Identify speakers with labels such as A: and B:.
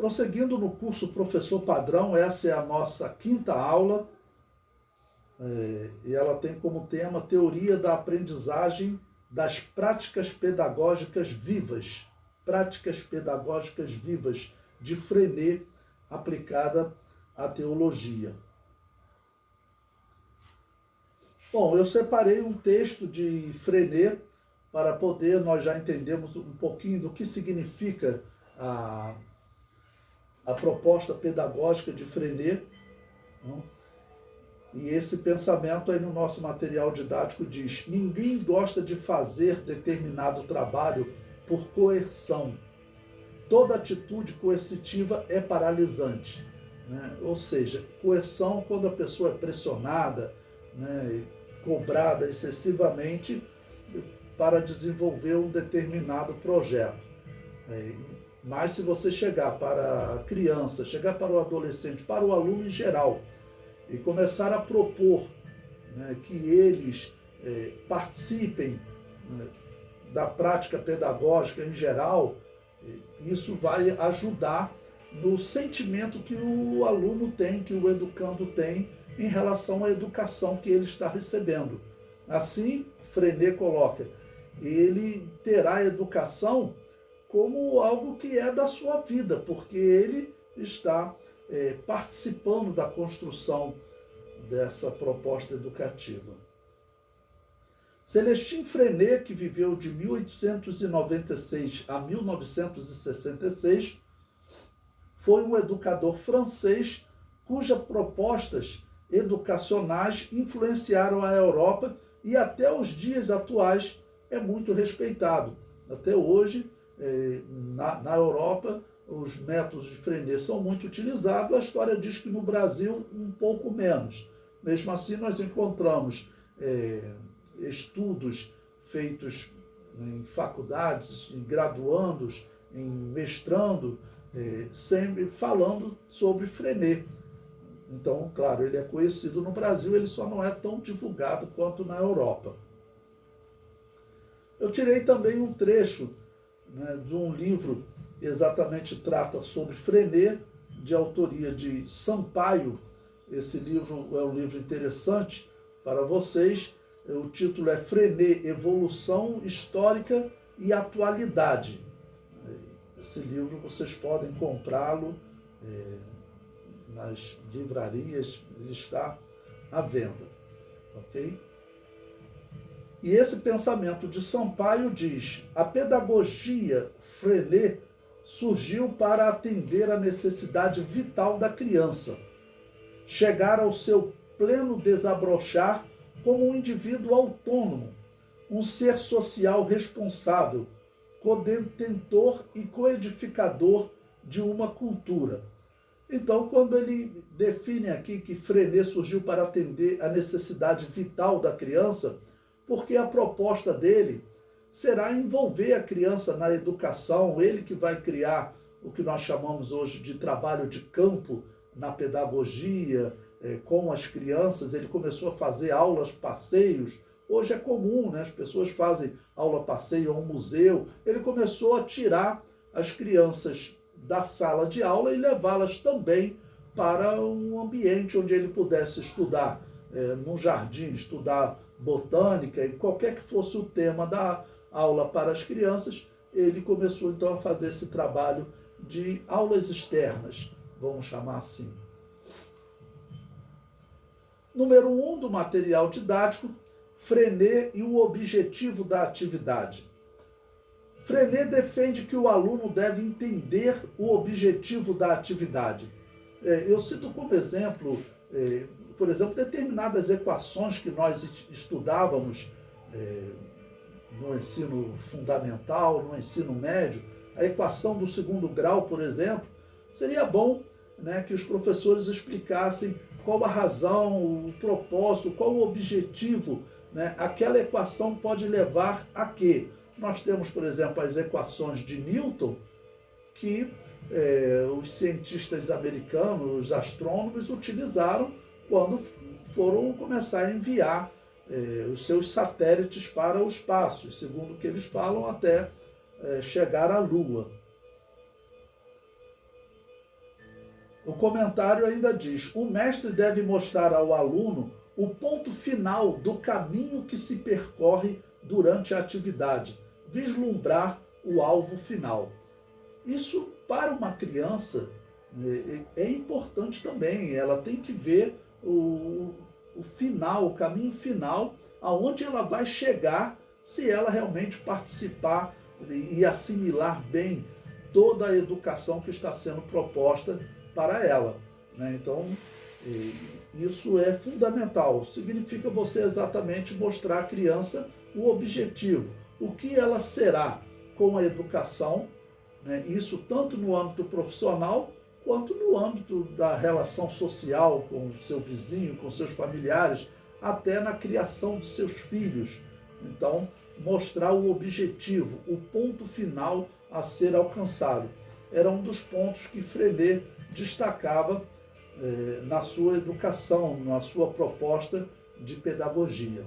A: Prosseguindo no curso Professor Padrão, essa é a nossa quinta aula, e ela tem como tema Teoria da Aprendizagem das Práticas Pedagógicas Vivas. Práticas Pedagógicas Vivas, de Freinet, aplicada à teologia. Bom, eu separei um texto de Freinet para poder nós já entendermos um pouquinho do que significa a proposta pedagógica de Freinet. E esse pensamento aí no nosso material didático diz: ninguém gosta de fazer determinado trabalho por coerção. Toda atitude coercitiva é paralisante. Ou seja, coerção quando a pessoa é pressionada, cobrada excessivamente para desenvolver um determinado projeto. Mas se você chegar para a criança, chegar para o adolescente, para o aluno em geral, e começar a propor que eles participem da prática pedagógica em geral, isso vai ajudar no sentimento que o aluno tem, que o educando tem em relação à educação que ele está recebendo. Assim, Freinet coloca, ele terá a educação como algo que é da sua vida, porque ele está participando da construção dessa proposta educativa. Celestin Freinet, que viveu de 1896 a 1966, foi um educador francês cujas propostas educacionais influenciaram a Europa e até os dias atuais é muito respeitado. Até hoje, na Europa, os métodos de Freinet são muito utilizados. A história diz que no Brasil um pouco menos. Mesmo assim, nós encontramos estudos feitos em faculdades, em graduandos, em mestrando, sempre falando sobre Freinet. Então, claro, ele é conhecido no Brasil, ele só não é tão divulgado quanto na Europa. Eu tirei também um trecho de um livro que exatamente trata sobre Freinet, de autoria de Sampaio. Esse livro é um livro interessante para vocês. O título é Freinet, Evolução Histórica e Atualidade. Esse livro vocês podem comprá-lo nas livrarias, ele está à venda, ok? E esse pensamento de Sampaio diz: a pedagogia Freinet surgiu para atender à necessidade vital da criança, chegar ao seu pleno desabrochar como um indivíduo autônomo, um ser social responsável, codetentor e coedificador de uma cultura. Então, quando ele define aqui que Freinet surgiu para atender à necessidade vital da criança, porque a proposta dele será envolver a criança na educação, ele que vai criar o que nós chamamos hoje de trabalho de campo na pedagogia, com as crianças. Ele começou a fazer aulas, passeios. Hoje é comum, as pessoas fazem aula, passeio a um museu. Ele começou a tirar as crianças da sala de aula e levá-las também para um ambiente onde ele pudesse estudar, num jardim, estudar botânica, e qualquer que fosse o tema da aula para as crianças, ele começou então a fazer esse trabalho de aulas externas, vamos chamar assim. Número 1 do material didático, Freinet e o objetivo da atividade. Freinet defende que o aluno deve entender o objetivo da atividade. Eu cito como exemplo, por exemplo, determinadas equações que nós estudávamos no ensino fundamental, no ensino médio. A equação do segundo grau, por exemplo, seria bom que os professores explicassem qual a razão, o propósito, qual o objetivo, aquela equação pode levar a quê? Nós temos, por exemplo, as equações de Newton, que os cientistas americanos, os astrônomos, utilizaram quando foram começar a enviar os seus satélites para o espaço, segundo o que eles falam, até chegar à Lua. O comentário ainda diz: o mestre deve mostrar ao aluno o ponto final do caminho que se percorre durante a atividade, vislumbrar o alvo final. Isso, para uma criança, é importante também. Ela tem que ver o final, o caminho final, aonde ela vai chegar se ela realmente participar e assimilar bem toda a educação que está sendo proposta para ela, né? Então, isso é fundamental. Significa você exatamente mostrar à criança o objetivo, o que ela será com a educação, né? Isso tanto no âmbito profissional quanto no âmbito da relação social com o seu vizinho, com seus familiares, até na criação de seus filhos. Então, mostrar o objetivo, o ponto final a ser alcançado. Era um dos pontos que Frenet destacava na sua educação, na sua proposta de pedagogia.